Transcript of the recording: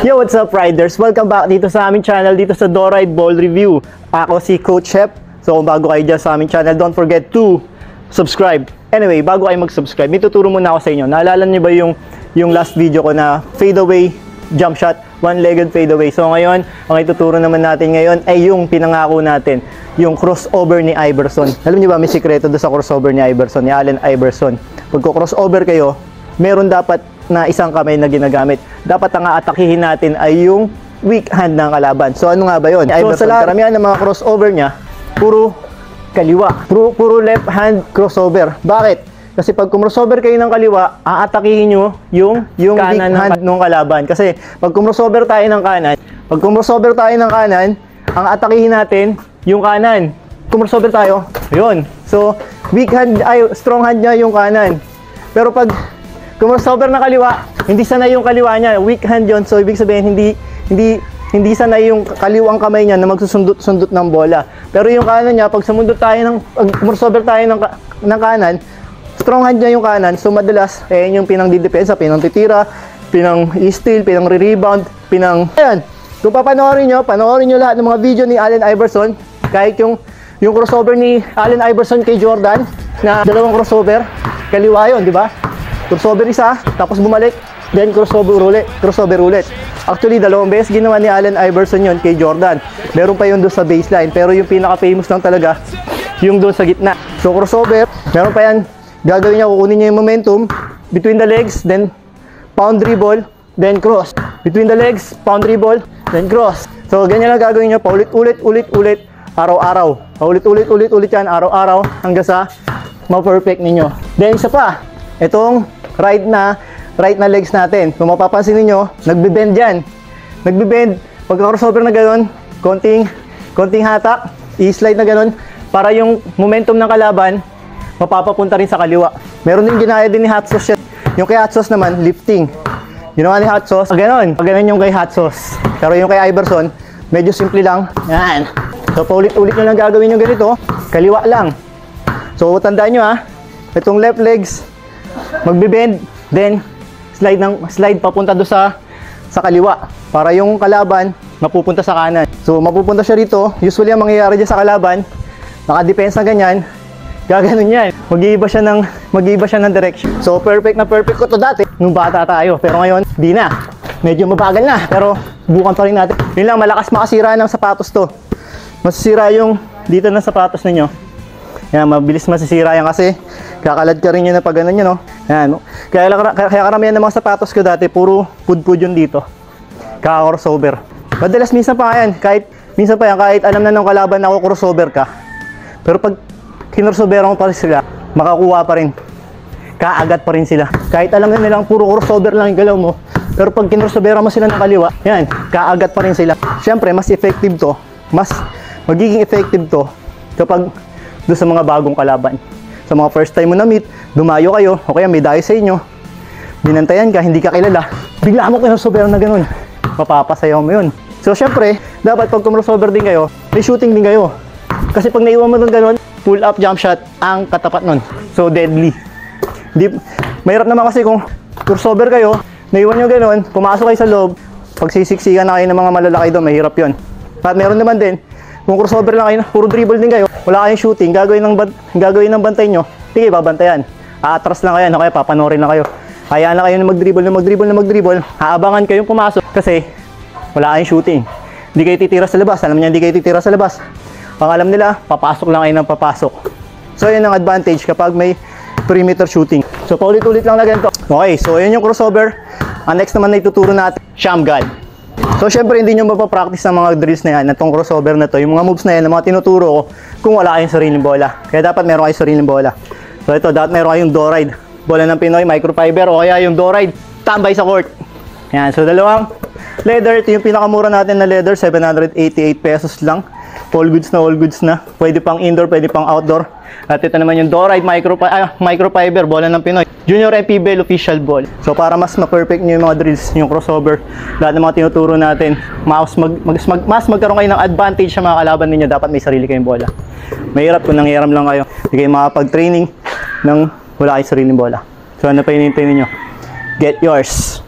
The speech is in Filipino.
Yo, what's up riders? Welcome back dito sa aming channel, dito sa Doride Ball Review. Ako si Coach Shep. So kung bago kayo dyan sa aming channel, don't forget to subscribe. Anyway, bago kayo mag-subscribe, may tuturo muna ako sa inyo. Naalala niyo ba yung last video ko na fadeaway jump shot, one-legged fadeaway? So ngayon, ang ituturo naman natin ngayon ay yung pinangako natin, yung crossover ni Iverson. Alam niyo ba, may sikreto doon sa crossover ni Iverson, ni Allen Iverson. Pag crossover kayo, meron dapat na isang kamay na ginagamit. Dapat ang aatakihin natin ay yung weak hand ng kalaban. So ano nga ba yun? So sa karamihan ng mga crossover niya, puro kaliwa. Puro left hand crossover. Bakit? Kasi pag crossover kayo ng kaliwa, aatakihin nyo yung weak hand ng kalaban. Kasi pag crossover tayo ng kanan, ang aatakihin natin yung kanan. Crossover tayo, yun. So weak hand, strong hand niya yung kanan. Pero pag crossover na kaliwa, hindi sanay yung kaliwa niya, weak hand yon. So ibig sabihin hindi sanay yung kaliwang kamay niya na magsusundot-sundot ng bola. Pero yung kanan niya, pag crossover tayo ng kanan, strong hand niya yung kanan. So madalas yung pinang-didepensa, pinang-titira, pinang-steal, pinang-rebound, ayan. Kung panoorin nyo lahat ng mga video ni Allen Iverson, kahit yung crossover ni Allen Iverson kay Jordan na dalawang crossover, kaliwa yun, di ba? Crossover isa, tapos bumalik, then crossover ulit. Actually, dalawang beses ginawa ni Allen Iverson yun kay Jordan. Meron pa yun doon sa baseline, pero yung pinaka-famous lang talaga, yung doon sa gitna. So crossover, meron pa yan, gagawin niya, kukunin niya yung momentum, between the legs, then pound dribble, then cross. Between the legs, pound dribble, then cross. So ganyan lang gagawin niya, paulit-ulit, araw-araw. Paulit-ulit yan, araw-araw, hanggang sa ma-perfect ninyo. Then isa pa, itong right na legs natin. Kung mapapansin niyo, nagbe-bend yan. Nagbe-bend. Pagka-crossover na gano'n, konting hatak, i-slide na gano'n, para yung momentum ng kalaban, mapapapunta rin sa kaliwa. Meron din ginaya din ni Hot Sauce. Yung kay Hot Sauce naman, lifting. Ginawa ni Hot Sauce, gano'n. Gano'n yung kay Hot Sauce. Pero yung kay Iverson, medyo simple lang. Yan. So, paulit-ulit nyo lang gagawin yung ganito. Kaliwa lang. So, tandaan nyo itong left legs, magbe-bend, then slide papunta do sa kaliwa para yung kalaban mapupunta sa kanan. So mapupunta siya rito. Usually ang mangyayari dyan sa kalaban, naka-depensa ganyan, gaganon yan. Mag-iiba siya ng direction. So perfect ko to dati nung bata tayo, pero ngayon di na. Medyo mabagal na, pero bukan pa rin natin. Yun lang, malakas makasira ng sapatos to. Masisira yung dito ng sapatos ninyo. Yan, mabilis masisira yan kasi kakalad ka rin yun na pag ganun yun, no? Yan, kaya karamihan ng mga sapatos ko dati, puro pudpud yun dito. Kaka-crossover. Madalas minsan pa yan, kahit alam na ng kalaban na ako crossover ka. Pero pag kinorsover mo pa rin sila, makakuha pa rin. Kaagat pa rin sila. Kahit alam na nilang puro crossover lang yung galaw mo, pero pag kinorsover mo sila ng kaliwa, yan, kaagat pa rin sila. Siyempre, mas effective to. Magiging effective to kapag doon sa mga bagong kalaban. Sa mga first time mo na meet, dumayo kayo, o kaya may dayo sa inyo, binantayan ka, hindi ka kilala, bigla mo crossover na ganun, mapapasayaw mo yun. So syempre, dapat pag crossover din kayo, may shooting din kayo. Kasi pag naiwan mo doon ganun, pull up jump shot ang katapat nun. So deadly. Mahirap naman kasi kung crossover kayo, naiwan nyo ganun, pumasok kayo sa loob, pagsisiksikan na kayo ng mga malalaki doon, mahirap yun. At meron naman din, kung crossover lang kayo, puro dribble din kayo, wala kayong shooting, gagawin ng bantay nyo, hindi kayo babantayan. Aatras lang kayo, kaya papanorin lang kayo. Hayaan na kayo na mag-dribble, haabangan kayong pumasok kasi wala kayong shooting. Hindi kayo titira sa labas, alam niya hindi kayo titira sa labas. Ang alam nila, papasok lang kayo ng papasok. So yun ang advantage kapag may perimeter shooting. So paulit-ulit lang na ganito. Okay, so yun yung crossover. Ang next naman na ituturo natin, sham guard. So syempre hindi nyo mapapractice ng mga drills na yan, itong crossover na to, yung mga moves na yan, mga tinuturo ko kung wala kayong sariling bola. Kaya dapat meron kayong sariling bola. So ito, dapat meron kayong Doride, bola ng Pinoy, microfiber, o kaya yung Doride, tambay sa court. Yan, so dalawang leather, ito yung pinakamura natin na leather, 788 pesos lang. All goods na. Pwede pang indoor, pwede pang outdoor. At ito naman yung Doride microfiber, bola ng Pinoy. Junior FPBL official ball. So para mas ma-perfect nyo yung mga drills, yung crossover, lahat ng mga tinuturo natin, mas magkaroon kayo ng advantage sa mga kalaban ninyo, dapat may sarili kayong bola. Mahirap kung nanghiram lang kayo. Hindi kayo makapag-training nang wala kayong sariling bola. So ano pa hinihintay ninyo? Get yours!